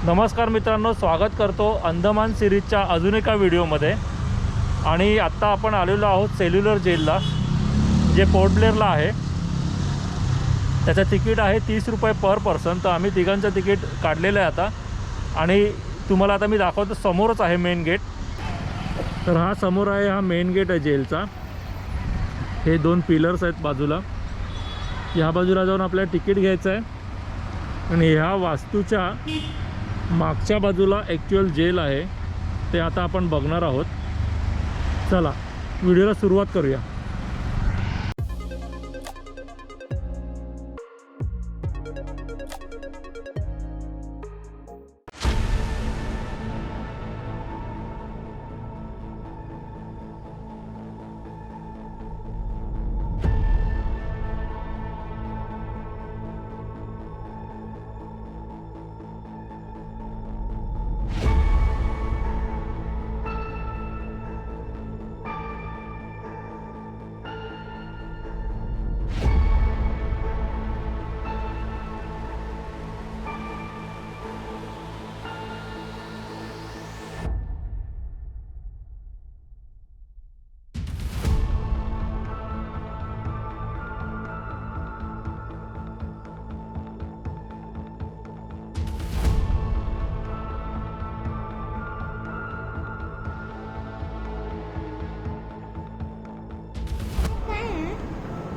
नमस्कार मित्रांनो, स्वागत करतो अंदमान सिरीजच्या अजून एका व्हिडिओमध्ये। आणि आत्ता आपण आलेलो आहोत सेल्युलर जेलला, जे पोर्ट ब्लेअरला आहे। त्याचं तिकीट आहे 30 रुपये पर पर्सन। तर आम्ही तिघांचं तिकीट काढलेलं आहे आता, आणि तुम्हाला आता मी दाखवतो। समोरच आहे मेन गेट। तर हा समोर आहे, हा मेन गेट आहे जेलचा। हे दोन पिलर्स आहेत बाजूला। ह्या बाजूला जाऊन आपल्याला तिकीट घ्यायचं आहे, आणि ह्या वास्तूच्या मागच्या बाजूला ॲक्च्युअल जेल आहे, ते आता आपण बघणार आहोत। चला व्हिडिओला सुरुवात करूया।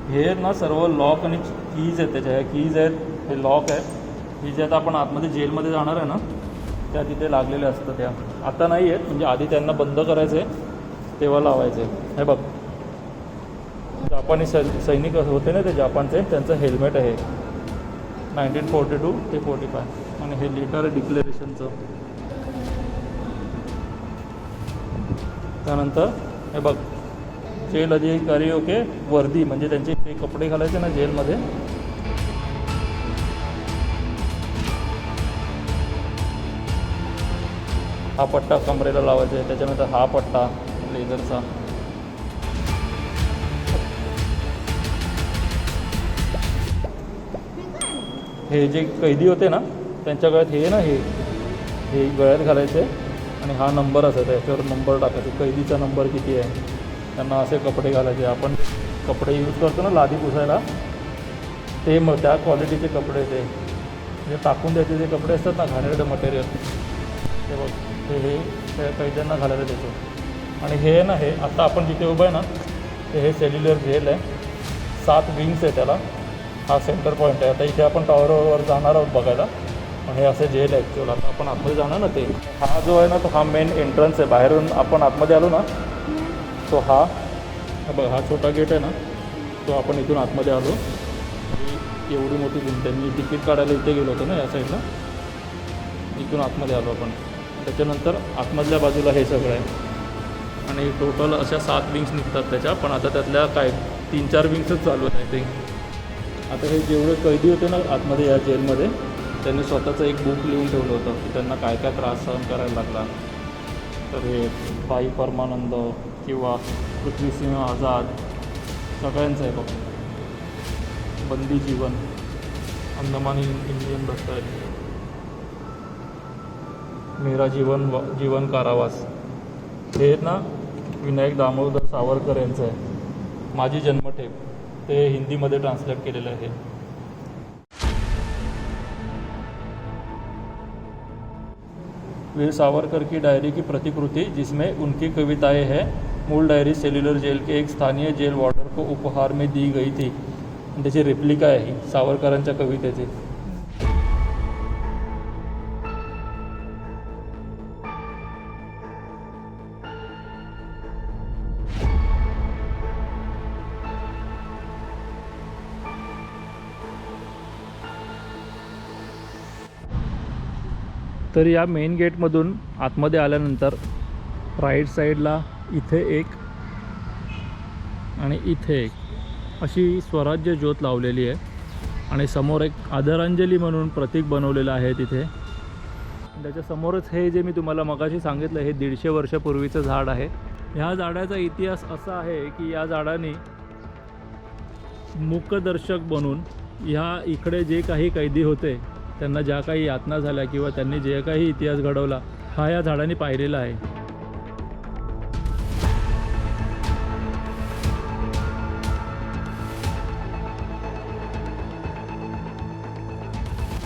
हे ना सर्व लॉक आणि कीज आहेत, त्याच्या ह्या कीज आहेत, हे लॉक आहे। ही जे आता आपण आतमध्ये जेलमध्ये जाणार आहे ना, त्या तिथे लागलेल्या असतात। त्या आता नाही आहेत, म्हणजे आधी त्यांना बंद करायचं आहे तेव्हा लावायचं आहे। हे बघ, जापानी सैनिक होते ना ते जापानचे, त्यांचं हेल्मेट आहे 1942 ते 45, आणि हे लेटर आहे डिक्लेरेशनचं। त्यानंतर हे बघ, जेल अधिकारी ओके वर्दी, म्हणजे त्यांचे ते कपडे घालायचे ना जेलमध्ये। हा पट्टा कमरेला लावायचा आहे, त्याच्यानंतर हा पट्टा लेझरचा। हे जे कैदी होते ना, त्यांच्या गळ्यात हे ना हे गळ्यात घालायचे, आणि हा नंबर असायचा, याच्यावर नंबर टाकायचे, कैदीचा नंबर किती आहे। त्यांना असे कपडे घालायचे। आपण कपडे यूज करतो ना लादी पुसायला, ते मग त्या क्वालिटीचे कपडे, ते जे टाकून द्यायचे जे कपडे असतात ना, घाणेरडं मटेरियल, ते बघ हे त्या कैद्यांना घालायला द्यायचं। आणि हे ना, हे आता आपण जिथे उभं आहे ना, ते हे सेल्युलर जेल आहे। 7 विंग्स आहे त्याला। हा सेंटर पॉईंट आहे। आता इथे आपण टॉवरवर जाणार आहोत बघायला, पण हे असे जेल आहे ॲक्च्युअल। आता आपण आतमध्ये जाणार ना, ते हा जो आहे ना, तो हा मेन एंट्रन्स आहे। बाहेरून आपण आतमध्ये आलो ना, तो हा बघ, हा छोटा गेट आहे ना, तो आपण इथून आतमध्ये आलो। एवढी मोठी भिंत आहे। मी तिकीट काढायला इथे गेलो होतो ना, या साईडला, इथून आतमध्ये आलो आपण। त्याच्यानंतर आतमधल्या बाजूला हे सगळं आहे, आणि टोटल अशा 7 विंग्स निघतात त्याच्या। पण आता त्यातल्या काय 3-4 विंग्सच चालू आहे ते। आता हे जेवढे कैदी होते ना आतमध्ये या जेलमध्ये, त्यांनी स्वतःचं एक बुक लिहून ठेवलं होतं की त्यांना काय काय त्रास सहन करायला लागला। तर हे भाई परमानंद किंवा पृथ्वीसिंह आझाद, सगळ्यांचं आहे बघ। बंदी जीवन, अंदमान इंडियन बसताय, मेरा जीवन कारावास, हे ना विनायक दामोदर सावरकर यांचं आहे, माझी जन्मठेप। ते हिंदीमध्ये ट्रान्सलेट केलेलं आहे। वीर सावरकर की डायरी की प्रतिकृति, जिसमें उनकी कविताएं हैं। मूल डायरी सेल्युलर जेल के एक स्थानीय जेल वॉर्डर को उपहार में दी गई थी। त्याची रेप्लिका आहे ही सावरकरांच्या कवितेची। तर या मेन गेटमधून आतमध्ये आल्यानंतर राईट साईडला इथे एक आणि इथे एक अशी स्वराज्य ज्योत लावलेली आहे, आणि समोर एक आदरांजली म्हणून प्रतीक बनवलेलं आहे तिथे। त्याच्यासमोरच हे जे मी तुम्हाला मगाशी सांगितलं, हे 150 वर्षापूर्वीचं झाड आहे। ह्या झाडाचा इतिहास असा आहे की या झाडाने मूकदर्शक बनून ह्या इकडे जे काही कैदी होते त्यांना ज्या काही यातना झाल्या किंवा त्यांनी जे काही इतिहास घडवला हा या झाडांनी पाहिलेला आहे.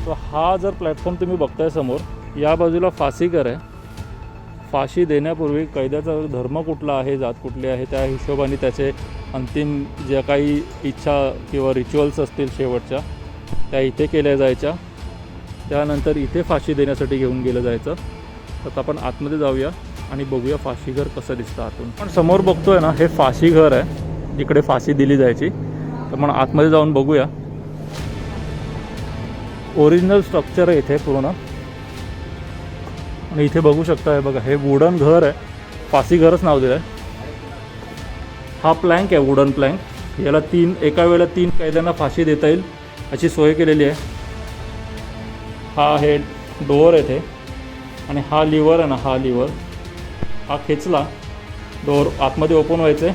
तो हा जर प्लॅटफॉर्म तुम्ही बघताय समोर, या बाजूला फाशीघर आहे. फाशी देण्यापूर्वी कैद्याचा धर्म कुठला आहे, जात कुठली आहे, त्या हिशोबाने त्याचे अंतिम ज्या काही इच्छा किंवा रिच्युअल्स असतील शेवटच्या त्या इथे केल्या जायच्या. त्यानंतर इथे फाशी देण्यासाठी घेऊन गेलं जायचं. तर आपण आतमध्ये जाऊया आणि बघूया फाशीघर कसं दिसतं आतून. पण समोर बघतोय ना, हे फाशीघर आहे जिकडे फाशी दिली जायची. तर आपण आतमध्ये जाऊन बघूया. ओरिजिनल स्ट्रक्चर आहे इथे पूर्ण. आणि इथे बघू शकता, हे बघा, हे वुडन घर आहे. फाशीघरच नाव दिलं आहे. हा प्लँक आहे, वुडन प्लँक. याला एका वेळेला 3 कैद्यांना फाशी देता येईल अशी सोय केलेली आहे. हा हे डोअर येथे आणि हा लिव्हर आहे ना, हा लिव्हर हा खेचला, डोअर आतमध्ये ओपन व्हायचे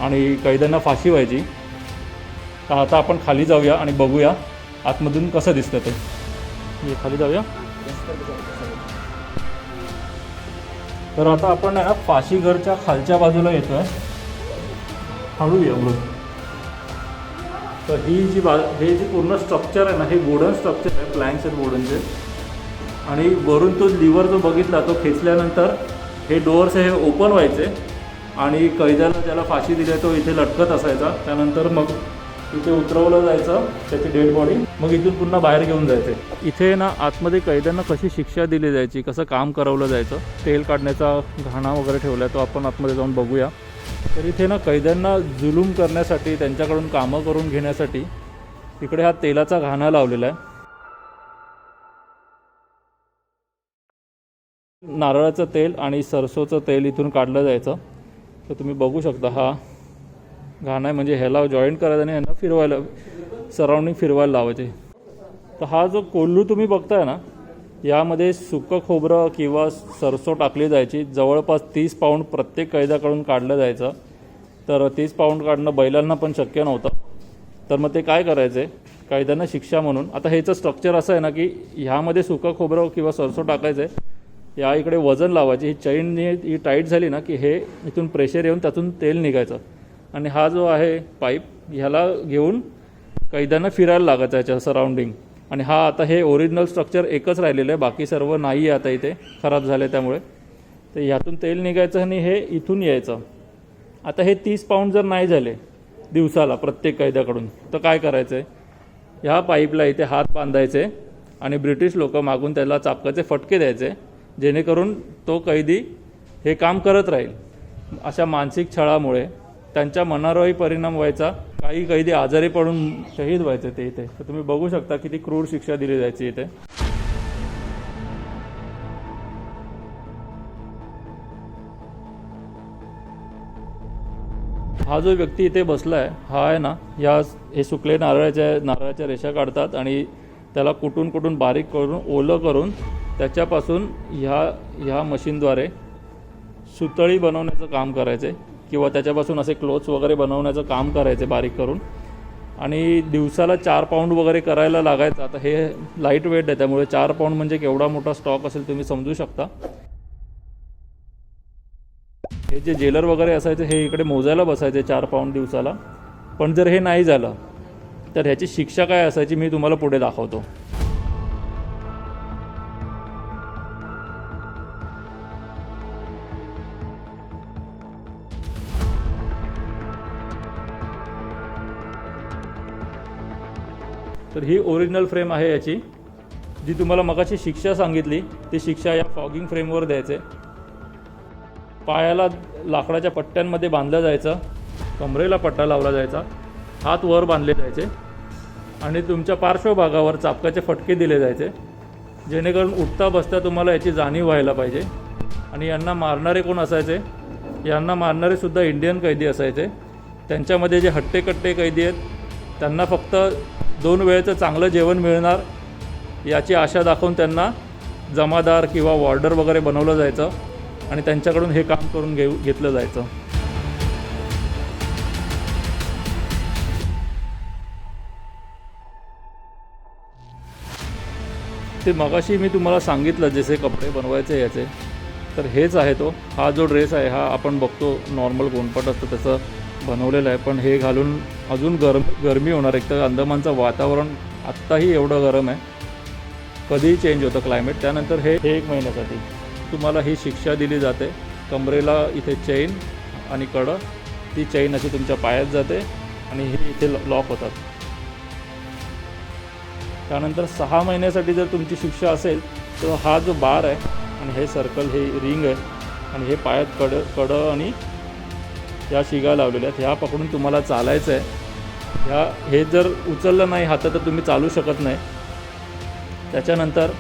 आणि कैद्यांना फाशी व्हायची. तर आता आपण खाली जाऊया आणि बघूया आतमधून कसं दिसतं ते. हे खाली जाऊया. तर आता आपण आहे ना फाशीघरच्या खालच्या बाजूला येतो आहे. हळू एवढं. तर हे जे पूर्ण स्ट्रक्चर आहे ना, हे वुडन स्ट्रक्चर आहे, प्लँक्स आहेत वुडनचे. आणि वरून तो लिव्हर जो बघितला तो खेचल्यानंतर हे डोअर्स हे ओपन व्हायचे आणि कैद्याला ज्याला फाशी दिली तो इथे लटकत असायचा. त्यानंतर मग इथे उतरवलं जायचं त्याची डेड बॉडी, मग इथून पुन्हा बाहेर घेऊन जायचे. इथे ना आतमध्ये कैद्यांना कशी शिक्षा दिली जायची, कसं काम करवलं जायचं, तेल काढण्याचा घाणा वगैरे ठेवला आहे, तो आपण आतमध्ये जाऊन बघूया. तर इथे ना कैद्यांना जुलूम करण्यासाठी, त्यांच्याकडून कामं करून घेण्यासाठी तिकडे हा तेलाचा घाणा लावलेला आहे. नारळाचं तेल आणि सरसोचं तेल इथून काढलं जायचं. तर तुम्ही बघू शकता हा घाण आहे, म्हणजे ह्याला जॉईंट करायचं आणि ह्यांना फिरवायला, सराउंडिंग फिरवायला लावायचे. तर हा जो कोल्हू तुम्ही बघताय ना, यामध्ये सुकं खोबरं किंवा सरसो टाकली जायची. जवळपास 30 पाऊंड प्रत्येक कैद्याकडून काढलं जायचं. तर 30 पाऊंड काढणं बैलांना पण शक्य नव्हतं. तर मग ते काय करायचे, कैद्यांना शिक्षा म्हणून. आता ह्याचं स्ट्रक्चर असं आहे ना, की ह्यामध्ये सुकं खोबरं किंवा सरसो टाकायचं आहे, या इकडे वजन लावायचे. ही चैन ही टाईट झाली ना, की हे इथून प्रेशर येऊन त्यातून तेल निघायचं. आणि हा जो आहे पाईप, ह्याला घेऊन कैद्यांना फिरायला लागायचं याच्या सराउंडिंग. आणि हा आता हे ओरिजिनल स्ट्रक्चर एकच राहिलेलं आहे, बाकी सर्व नाही आहे आता इथे, खराब झाले त्यामुळे. तर ह्यातून तेल निघायचं आणि हे इथून यायचं. आता हे 30 पाऊंड जर नाही झाले दिवसाला प्रत्येक कैद्याकडून, तर काय करायचं आहे, ह्या पाईपला इथे हात बांधायचे आणि ब्रिटिश लोक मागून त्याला चापकाचे फटके द्यायचे, जेणेकरून तो कैदी हे काम करत राहील. अशा मानसिक छळामुळे त्यांच्या मनावरही परिणाम व्हायचा. काही कैदी आजारी पडून शहीद व्हायचे ते इथे. तर तुम्ही बघू शकता किती क्रूर शिक्षा दिली जायची इथे. हा जो व्यक्ती इथे बसला आहे, हा आहे ना, हे सुकले नारळाच्या रेषा काढतात आणि त्याला कुटून बारीक करून ओलं करून त्याच्यापासून ह्या मशीनद्वारे सुतळी बनवण्याचं काम करायचे किंवा त्याच्यापासून असे क्लोथ्स वगैरे बनवण्याचं काम करायचे बारीक करून. आणि दिवसाला 4 पाऊंड वगैरे करायला लागायचं. आता हे लाईट वेट आहे, त्यामुळे 4 पाऊंड म्हणजे केवढा मोठा स्टॉक असेल तुम्ही समजू शकता. हे जे जेलर वगैरे असायचे हे इकडे मोजायला बसायचे 4 पाऊंड दिवसाला. पण जर हे नाही झालं तर ह्याची शिक्षा काय असायची मी तुम्हाला पुढे दाखवतो. तर ही ओरिजिनल फ्रेम आहे याची, जी तुम्हाला मगाची शिक्षा सांगितली ती शिक्षा या फॉगिंग फ्रेमवर द्यायचे. पायाला लाकडाच्या पट्ट्यांमध्ये बांधलं जायचं, कमरेला पट्टा लावला जायचा, हात वर बांधले जायचे आणि तुमच्या पार्श्वभागावर चापकाचे फटके दिले जायचे, जेणेकरून उठता बसता तुम्हाला याची जाणीव व्हायला पाहिजे. आणि यांना मारणारे कोण असायचे, यांना मारणारे सुद्धा इंडियन कैदी असायचे. त्यांच्यामध्ये जे हट्टेकट्टे कैदी आहेत त्यांना फक्त 2 वेळेचं चांगलं जेवण मिळणार याची आशा दाखवून त्यांना जमादार किंवा वॉर्डर वगैरे बनवलं जायचं आणि त्यांच्याकडून हे काम करून घेतलं जायचं. ते मगाशी मी तुम्हाला सांगितलं जसे कपडे बनवायचे याचे, तर हेच आहे तो. हा जो ड्रेस आहे हा आपण बघतो नॉर्मल गोंडपाट असतं तसं बनवलेलं आहे, पण हे घालून अजून गरमी होणार. एक तर अंदमानचं वातावरण आत्ताही एवढं गरम आहे, कधीही चेंज होतं क्लायमेट. त्यानंतर हे 1 महिन्यासाठी तुम्हाला ही शिक्षा दिली जाते. कमरेला इथे चेन आणि कडं, ती चेन अशी तुमच्या पायात जाते आणि हे इथे लॉक होतात. त्यानंतर 6 महिन्यासाठी जर तुमची शिक्षा असेल तर हा जो बार आहे आणि हे सर्कल, हे रिंग आहे आणि हे पायात कडं आणि ह्या शिगा लावलेल्या आहेत, ह्या पकडून तुम्हाला चालायचं आहे. हे जर उचललं नाही हातात तर तुम्ही चालू शकत नाही. त्याच्यानंतर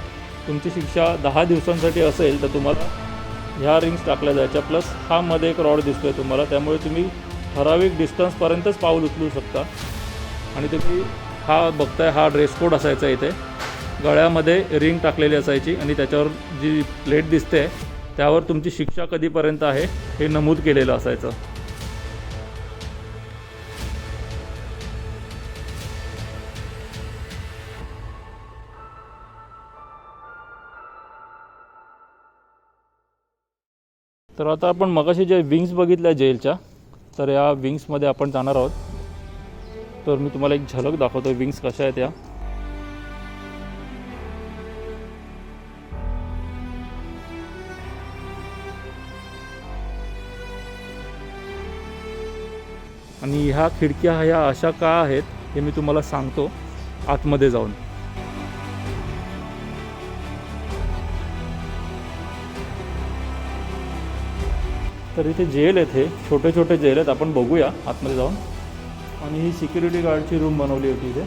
तुमची शिक्षा 10 दिवसांसाठी असेल तर तुम्हाला ह्या रिंग्स टाकल्या जायच्या, प्लस हा मध्ये एक रॉड दिसतो आहे तुम्हाला, त्यामुळे तुम्ही ठराविक डिस्टन्सपर्यंतच पाऊल उचलू शकता. आणि तुम्ही हा बघताय, हा ड्रेस कोड असायचा. इथे गळ्यामध्ये रिंग टाकलेली असायची आणि त्याच्यावर जी प्लेट दिसते त्यावर तुमची शिक्षा कधीपर्यंत आहे हे नमूद केलेलं असायचं. तर आता आपण मगाशी जे विंग्स बघितल्या जेलच्या, तर या विंग्समध्ये आपण जाणार आहोत. तर मी तुम्हाला एक झलक दाखवतो विंग्स कशा आहेत या. आणि ह्या खिडक्या ह्या अशा का आहेत हे मी तुम्हाला सांगतो आतमध्ये जाऊन. तर इथे जेल आहेत, हे छोटे छोटे जेल आहेत, आपण बघूया आतमध्ये जाऊन. आणि ही सिक्युरिटी गार्डची रूम बनवली होती इथे.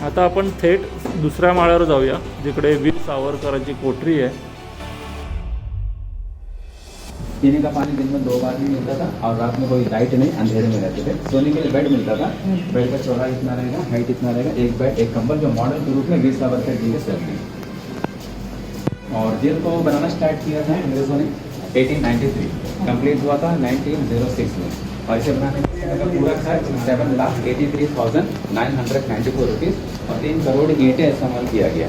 आता आपण थेट दुसऱ्या माळ्यावर जाऊया जिकडे वीर सावरकरांची कोठरी आहे. पीने का पानी दिन में 2 बार ही मिलता था और रात में कोई लाइट नहीं, अंधेरे में रहते थे. सोने के लिए बेड मिलता था. बेड का चौड़ाई इतना रहेगा, हाइट इतना रहेगा, एक बेड एक कंबल, जो मॉडल के रूप में वीर सावरकर जी के सेल. और जेल को बनाना स्टार्ट किया था अंग्रेजों ने 1893, कंप्लीट हुआ था 1906 में. और इसे बनाने का पूरा खर्च 7,83,994 रुपीज़ और 3 करोड़ ईंटें इस्तेमाल किया गया.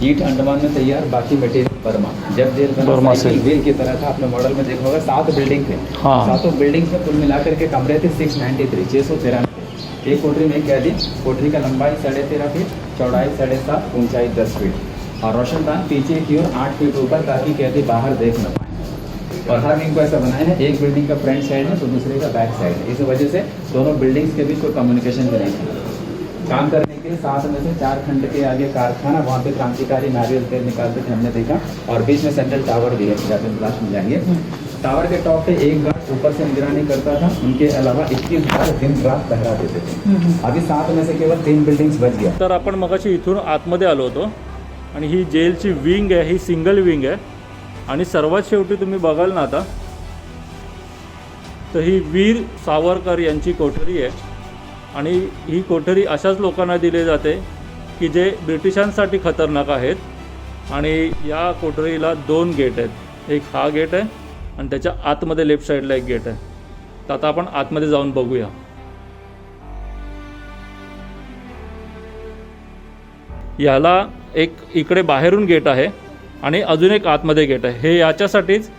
ईंट अंडमान में तैयार, बाकी मटेरियल बर्मा. जब जेल बर्मा से व्हील की तरह था, अपने मॉडल में देखा होगा 7 बिल्डिंग थे. हाँ. 7 बिल्डिंग्स में कुल मिलाकर के कमरे थे 693. एक कोठरी में कैदी. कोठरी का लंबाई 13.5 फीट, चौड़ाई 7.5, ऊंचाई 10 फीट और रोशनदान पीछे की ओर 8 फीट ऊपर, ताकि कैदी बाहर देख न पाए. और हर विंग को ऐसा बनाया है, एक बिल्डिंग का फ्रंट साइड है तो दूसरे का बैक साइड है. इस वजह से दोनों बिल्डिंग्स के बीच कोई कम्युनिकेशन भी नहीं था. काम करने के लिए 7 में से 4 खंड के आगे कारखाना, वहाँ पे क्रांतिकारी नारियल तेल निकालते थे, हमने देखा. और बीच में सेंट्रल टावर भी है, लास्ट में जाएंगे. टावर के टॉप पे एक गार्ड ऊपर से निगरानी करता था. उनके अलावा 21 गार्ड दिन रात पहरा देते थे. अभी 7 में से केवल 3 बिल्डिंग्स बच गया. तर आपण मगाशी इथून आतमध्ये आलो होतो आणि ही जेलची विंग आहे, ही सिंगल विंग आहे. आणि सर्वात शेवटी तुम्ही बघाल ना आता, तर ही वीर सावरकर यांची कोठरी आहे. आणि ही कोठरी अशाच लोकांना दिली जाते की जे ब्रिटिशांसाठी खतरनाक आहेत. आणि या कोठरीला 2 गेट आहेत, एक हा गेट आहे आणि त्याच्या आतमध्ये लेफ्ट साईडला एक गेट आहे. तर आता आपण आतमध्ये जाऊन बघूया. याला एक इकडे बाहेरून गेट आहे आणि अजून एक आतमध्ये गेट आहे. हे याच्यासाठीच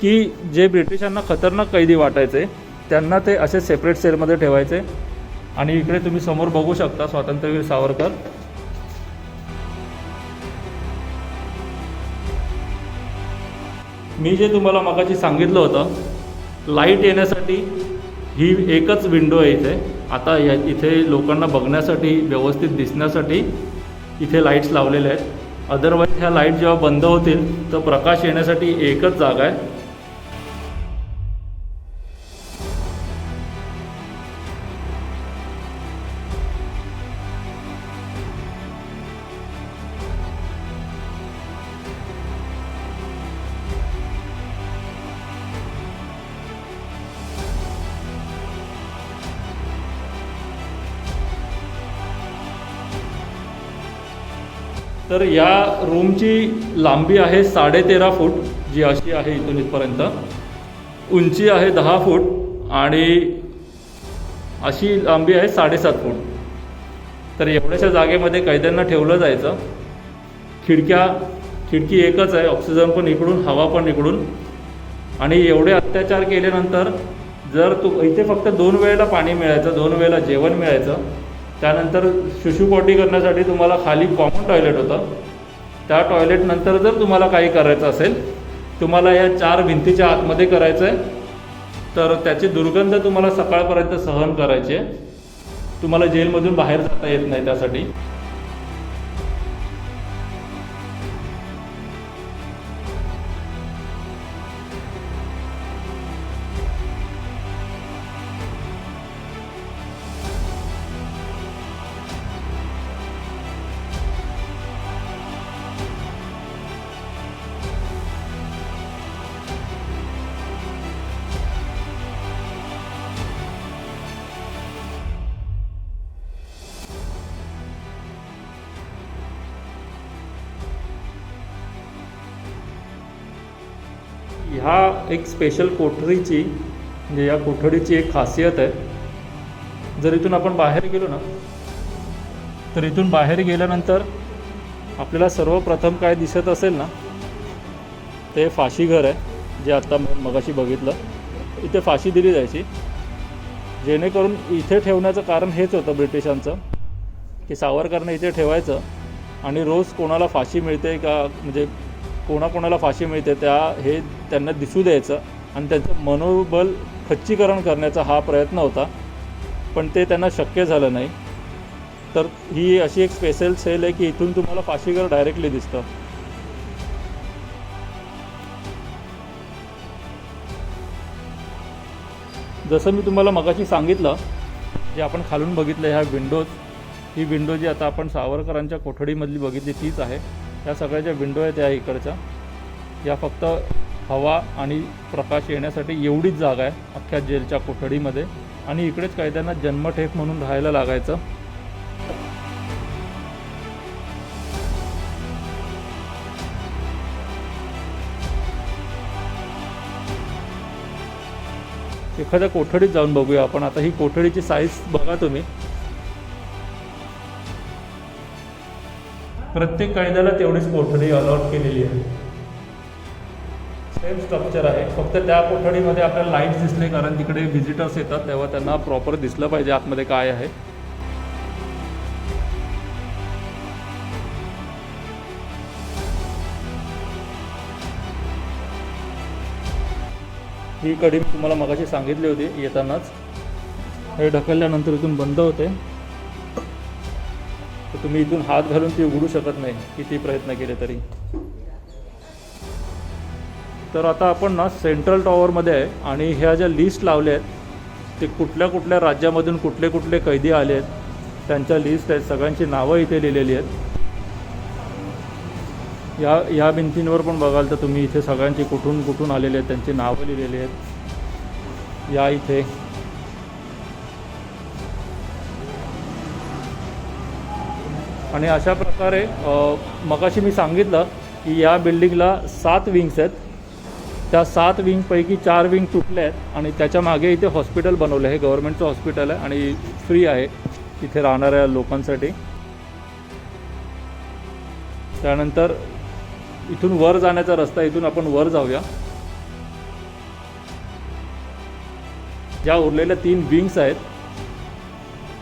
की जे ब्रिटिशांना खतरनाक कैदी वाटायचे त्यांना ते असे सेपरेट सेलमध्ये ठेवायचे. आणि इकडे तुम्ही समोर बघू शकता स्वातंत्र्यवीर सावरकर. मी जे तुम्हाला मगाशी सांगितलं होतं, लाईट येण्यासाठी ही एकच विंडो आहे इथे. आता इथे लोकांना बघण्यासाठी, व्यवस्थित दिसण्यासाठी इथे लाईट्स लावलेले आहेत. अदरवाईज ह्या लाईट जेव्हा बंद होतील तर प्रकाश येण्यासाठी एकच जागा आहे. तर या रूमची लांबी आहे 13.5 फूट, जी अशी आहे इथून इथपर्यंत. उंची आहे 10 फूट आणि अशी लांबी आहे 7.5 फूट. तर एवढ्याशा जागेमध्ये कैद्यांना ठेवलं जायचं. खिडकी एकच आहे, ऑक्सिजन पण इकडून, हवा पण इकडून. आणि एवढे अत्याचार केल्यानंतर जर इथे फक्त 2 वेळेला पाणी मिळायचं, 2 वेळेला जेवण मिळायचं. त्यानंतर शिशुपोटी करण्यासाठी तुम्हाला खाली कॉमन टॉयलेट होतं. त्या टॉयलेटनंतर जर तुम्हाला काही करायचं असेल, तुम्हाला या 4 भिंतीच्या आतमध्ये करायचं आहे. तर त्याची दुर्गंध तुम्हाला सकाळपर्यंत सहन करायची आहे. तुम्हाला जेलमधून बाहेर जाता येत नाही त्यासाठी. ह्या एक स्पेशल कोठडीची, म्हणजे या कोठडीची एक खासियत आहे. जर इथून आपण बाहेर गेलो ना, तर इथून बाहेर गेल्यानंतर आपल्याला सर्वप्रथम काय दिसत असेल ना, ते फाशीघर आहे. जे आत्ता मगाशी बघितलं, इथे फाशी दिली जायची. जेणेकरून इथे ठेवण्याचं कारण हेच होतं ब्रिटिशांचं, की सावरकरांना इथे ठेवायचं आणि रोज कोणाला फाशी मिळते का, म्हणजे कोणाकोणाला फाशी मिळते हे त्यांना दिसू द्यायचं आणि त्यांचं मनोबल खच्चीकरण करण्याचा हा प्रयत्न होता. पण ते त्यांना शक्य झालं नाही. तर ही अशी एक स्पेशल सेल आहे की इथून तुम्हाला फाशीघर डायरेक्टली दिसतं. जसं मी तुम्हाला मगाशी सांगितलं, जे आपण खालून बघितलं ह्या विंडोज, ही विंडो जी आता आपण सावरकरांच्या कोठडीमधली बघितली तीच आहे. या सगळ्या ज्या विंडो आहेत त्या इकडच्या, या फक्त हवा आणि प्रकाश येण्यासाठी एवढीच जागा आहे अख्ख्या जेलच्या कोठडीमध्ये. आणि इकडेच कैद्यांना जन्मठेप म्हणून राहायला लागायचं. एखाद्या कोठडीत जाऊन बघूया आपण. आता ही कोठडीची साईज बघा तुम्ही. प्रत्येक कैद्याला तेवढीच कोठडी अलॉट केलेली आहे. सेम स्ट्रक्चर आहे. फक्त त्या कोठडीमध्ये आपल्याला लाईट्स दिसले, कारण तिकडे व्हिजिटर्स येतात तेव्हा त्यांना प्रॉपर दिसलं पाहिजे आतमध्ये काय आहे. ही कडी मी तुम्हाला मगाशी सांगितली होती येतानाच. हे ढकलल्यानंतर इथून बंद होते. तर तुम्ही इथून हात घालून ती उघडू शकत नाही, किती प्रयत्न केले तरी. तर आता आपण ना सेंट्रल टॉवरमध्ये आहे आणि ह्या ज्या लिस्ट लावल्या आहेत ते कुठल्या कुठल्या राज्यामधून कुठले कुठले कैदी आले आहेत त्यांच्या लिस्ट आहेत. सगळ्यांची नावं इथे लिहिलेली आहेत. या भिंतींवर पण बघाल तर तुम्ही इथे सगळ्यांची कुठून कुठून आलेले आहेत त्यांची नावं लिहिलेली आहेत. या इथे आणि अशा प्रकारे मगाशी मी सांगितलं की या बिल्डिंगला 7 विंग्स आहेत. त्या 7 विंगपैकी 4 विंग तुटल्या आहेत आणि त्याच्या मागे इथे हॉस्पिटल बनवलं आहे. गव्हर्नमेंटचं हॉस्पिटल आहे आणि फ्री आहे इथे राहणाऱ्या लोकांसाठी. त्यानंतर इथून वर जाण्याचा रस्ता, इथून आपण वर जाऊया. ज्या उरलेल्या 3 विंग्स आहेत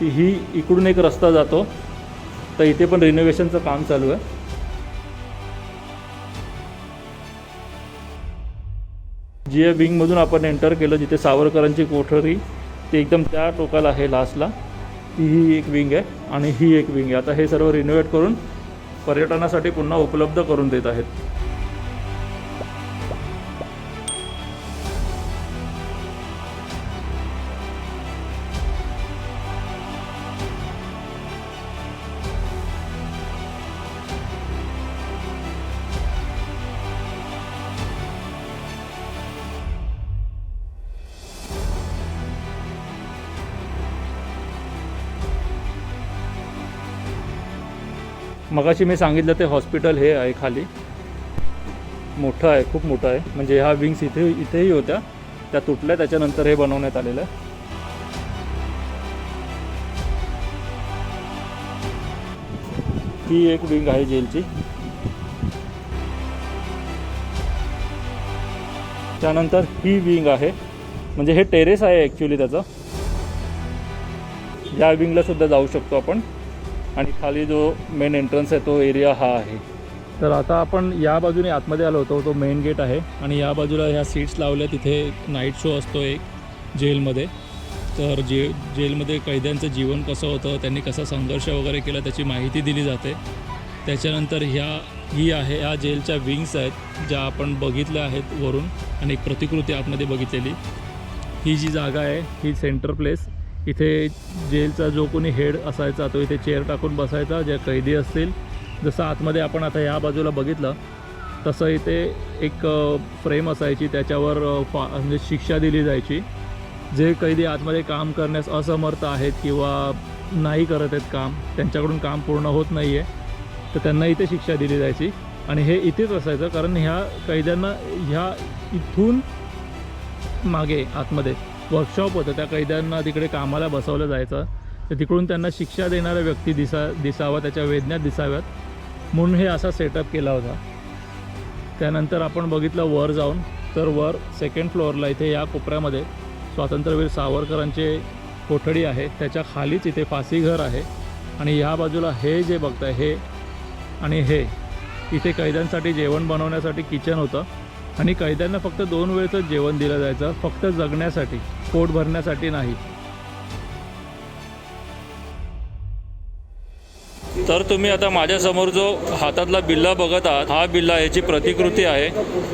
ही इकडून एक रस्ता जातो. तर इथे पण रिनोव्हेशनचं काम चालू आहे. जी या विंगमधून आपण एंटर केलं जिथे सावरकरांची कोठडी, ते एकदम त्या टोकाला आहे लास्टला. ही एक विंग आहे आणि ही एक विंग आहे. आता हे सर्व रिनोव्हेट करून पर्यटनासाठी पुन्हा उपलब्ध करून देत आहेत. मगाशी मी सांगितलं ते हॉस्पिटल हे आहे खाली, मोठं आहे, खूप मोठं आहे. म्हणजे ह्या विंग्स इथेही होत्या, त्या तुटल्या, त्याच्यानंतर हे बनवण्यात आलेलं आहे. ही एक विंग आहे जेलची. त्यानंतर ही विंग आहे, म्हणजे हे टेरेस आहे ॲक्च्युली त्याचं. या विंगला सुद्धा जाऊ शकतो आपण. आणि खाली जो मेन एंट्रन्स आहे तो एरिया हा आहे. तर आता आपण या बाजूने आतमध्ये आलो होतो, तो मेन गेट आहे. आणि या बाजूला ह्या सीट्स लावल्या, तिथे नाईट शो असतो एक जेलमध्ये. तर जेलमध्ये कैद्यांचं जीवन कसं होतं, त्यांनी कसा संघर्ष वगैरे केला त्याची माहिती दिली जाते. त्याच्यानंतर ही आहे, ह्या जेलच्या विंग्स आहेत ज्या आपण बघितल्या आहेत वरून, आणि एक प्रतिकृती आतमध्ये बघितलेली. ही जी जागा आहे ही सेंटर प्लेस. इथे जेलचा जो कोणी हेड असायचा तो इथे चेअर टाकून बसायचा, जे कैदी असतील. जसं आतमध्ये आपण आता या बाजूला बघितलं तसं इथे एक फ्रेम असायची, त्याच्यावर म्हणजे शिक्षा दिली जायची. जे कैदी आतमध्ये काम करण्यास असमर्थ आहेत किंवा नाही करत आहेत काम, त्यांच्याकडून काम पूर्ण होत नाही आहे, तर त्यांना इथे शिक्षा दिली जायची. आणि हे इथेच असायचं, कारण ह्या कैद्यांना ह्या इथून मागे आतमध्ये वर्कशॉप होतं, त्या कैद्यांना तिकडे कामाला बसवलं जायचं. तर तिकडून त्यांना शिक्षा देणारा व्यक्ती दिसावा, त्याच्या वेदना दिसाव्यात म्हणून हे असा सेटअप केला होता. त्यानंतर आपण बघितलं वर जाऊन, तर वर सेकंड फ्लोअरला इथे या कोपऱ्यामध्ये स्वातंत्र्यवीर सावरकरांचे कोठडी आहे. त्याच्या खालीच इथे फासीघर आहे. आणि ह्या बाजूला हे जे बघताय हे आणि हे इथे कैद्यांसाठी जेवण बनवण्यासाठी किचन होतं. आणि कैद्यांना फक्त 2 वेळचं जेवण दिलं जायचं, फक्त जगण्यासाठी, पोट भरण्यासाठी नाही. तर तुम्ही आता माझ्यासमोर जो हातातला बिल्ला बघत आहात, हा बिल्ला याची प्रतिकृती आहे,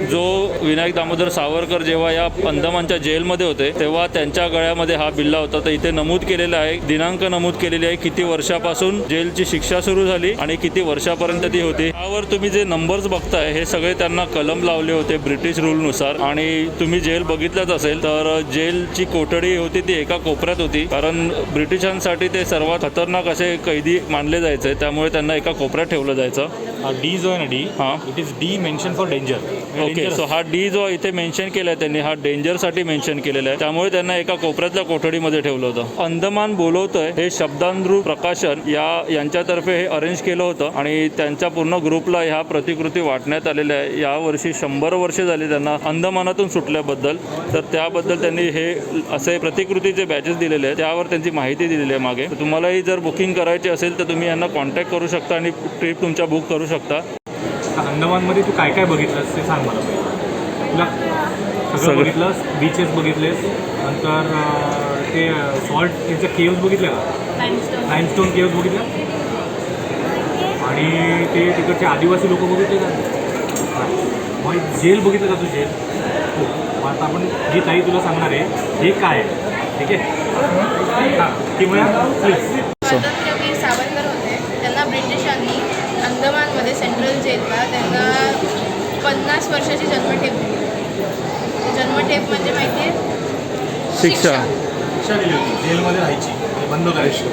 जो विनायक दामोदर सावरकर जेव्हा या अंदमानच्या जेलमध्ये होते तेव्हा त्यांच्या गळ्यामध्ये हा बिल्ला होता. तर इथे नमूद केलेला आहे, दिनांक नमूद केलेली आहे, किती वर्षापासून जेलची शिक्षा सुरू झाली आणि किती वर्षापर्यंत ती होती. यावर तुम्ही जे नंबर्स बघताय हे सगळे त्यांना कलम लावले होते ब्रिटिश रूलनुसार. आणि तुम्ही जेल बघितलंच असेल तर जेलची कोठडी होती ती एका कोपऱ्यात होती, कारण ब्रिटिशांसाठी ते सर्वात खतरनाक असे कैदी मानले जायचे, त्यामुळे त्यांना एका कोपऱ्यात ठेवलं जायचं. हा डी जो आहे ना, डी, हां, it is D mention for danger. Okay, so हा डी जो इथे मेन्शन केला आहे त्यांनी, हा डेंजरसाठी मेन्शन केलेला आहे, त्यामुळे त्यांना एका कोपऱ्यातल्या कोठडीमध्ये ठेवलं होतं. अंदमान बोलवतोय हे शब्दांध्रू प्रकाशन यांच्यातर्फे हे अरेंज केलं होतं आणि त्यांच्या पूर्ण ग्रुपला ह्या प्रतिकृती वाटण्यात आलेल्या आहे. यावर्षी 100 वर्षे झाली त्यांना अंदमानातून सुटल्याबद्दल. तर त्याबद्दल त्यांनी हे असे प्रतिकृतीचे बॅचेस दिलेले आहेत, त्यावर त्यांची माहिती दिलेली आहे मागे. तर तुम्हालाही जर बुकिंग करायची असेल तर तुम्ही यांना कॉन्टॅक्ट करू शकता आणि ट्रिप तुमच्या बुक करू शकता. अंदमानमध्ये तू काय काय बघितलंस ते सांग मला. तुला सगळं बघितलंस, बीचेस बघितलेस, नंतर ते सॉल्ट त्यांच्या केव्ज बघितल्या का? लाईमस्टोन केव्ज बघितल्या, आणि ते तिकडचे आदिवासी लोक बघितले का? मग जेल बघितलं का तू? जेल हो. मग आता आपण जी ताई तुला सांगणार आहे हे काय आहे, ठीक आहे? हां, किंवा प्लीज. स्वातंत्र्यवीर सावरकर होते, त्यांना ब्रिटिशांनी अंदमानमध्ये सेंट्रल जेलला त्यांना 50 वर्षाची जन्मठेप दिली. जन्मठेप म्हणजे माहिती आहे? शिक्षा दिली होती, जेलमध्ये राहायची, बंद करायची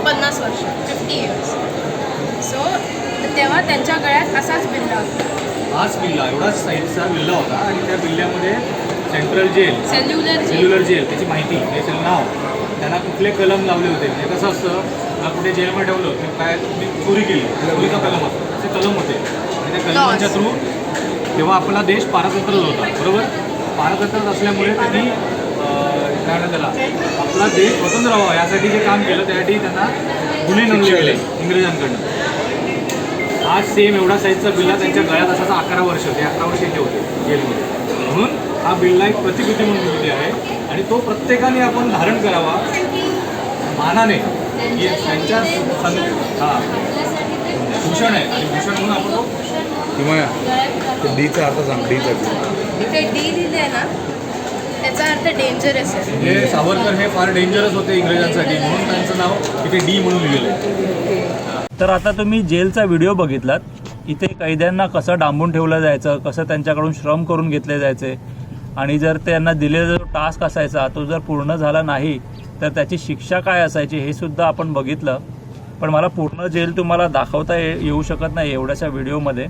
50 वर्ष, 50 years. सो तेव्हा त्यांच्या गळ्यात असाच बिल्ला होता. हाच बिल्ला, एवढाच साईजचा बिल्ला होता. आणि त्या बिल्ल्यामध्ये सेंट्रल जेल, सेल्युलर जेल, त्याची माहिती, त्याचं नाव, त्यांना कुठले कलम लावले होते. म्हणजे कसं असतं, कुठे जेलमध्ये ठेवलं की काय तुम्ही चोरी केली, चोरीचा कलम असतो, असे कलम होते. आणि त्या कलमांच्या थ्रू तेव्हा आपला देश पारतंत्र होता, बरोबर? पारतंत्र असल्यामुळे त्यांनी काय म्हणतात त्याला, आपला देश स्वतंत्र व्हावा यासाठी जे काम केलं, त्यासाठी त्यांना गुन्हे नोंदले गेले इंग्रजांकडनं. हा सेम एवढा साईजचा बिल्ला त्यांच्या गळ्यात असाचा 11 वर्ष होते, 11 वर्ष इथे होते जेलमध्ये. म्हणून हा बिल्ला एक प्रतिकृती म्हणून दिलेली आहे. आणि तो प्रत्येकाने आपण धारण करावा मानाने, की त्यांच्या हां भूषण आहे. आणि भूषण म्हणून आपण तो किंवा डीचा अर्थ सांग. डीचा इथे डी लिहिले आहे ना, त्याचा अर्थ डेंजरस आहे. म्हणजे सावरकर हे फार डेंजरस होते इंग्रजांसाठी, म्हणून त्यांचं नाव इथे डी म्हणून लिहिलेलं आहे. तर आता तुम्ही जेलचा व्हिडिओ बघितलात. इथे कैद्यांना कसं डांबून ठेवलं जायचं, कसं त्यांच्याकडून श्रम करून घेतले जायचे, आणि जर त्यांना दिलेला जो टास्क असायचा तो जर पूर्ण झाला नाही तर त्याची शिक्षा काय असायची हे सुद्धा आपण बघितलं. पण मला पूर्ण जेल तुम्हाला दाखवता येऊ शकत नाही एवढ्याशा व्हिडिओमध्ये.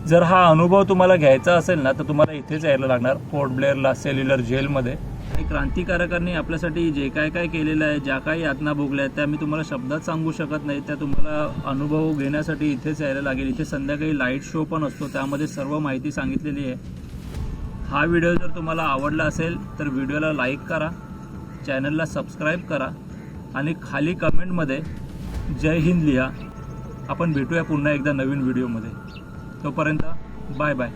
जर हा अनुभव तुम्हाला घ्यायचा असेल ना तर तुम्हाला इथेच यायला लागणार, पोर्ट ब्लेअरला सेल्युलर जेलमध्ये. आणि क्रांतिकारकांनी आपल्यासाठी जे काय काय केलेलं आहे, ज्या काही यातना भोगल्या आहेत त्या मी तुम्हाला शब्दात सांगू शकत नाही. त्या तुम्हाला अनुभव घेण्यासाठी इथेच यायला लागेल. इथे संध्याकाळी लाईट शो पण असतो, त्यामध्ये सर्व माहिती सांगितलेली आहे. हा व्हिडिओ जर तुम्हाला आवडला असेल तर व्हिडिओला लाईक करा, चॅनलला सबस्क्राईब करा आणि खाली कमेंटमध्ये जय हिंद लिहा. आपण भेटूया पुन्हा एकदा नवीन व्हिडिओमध्ये. तोपर्यंत बाय बाय.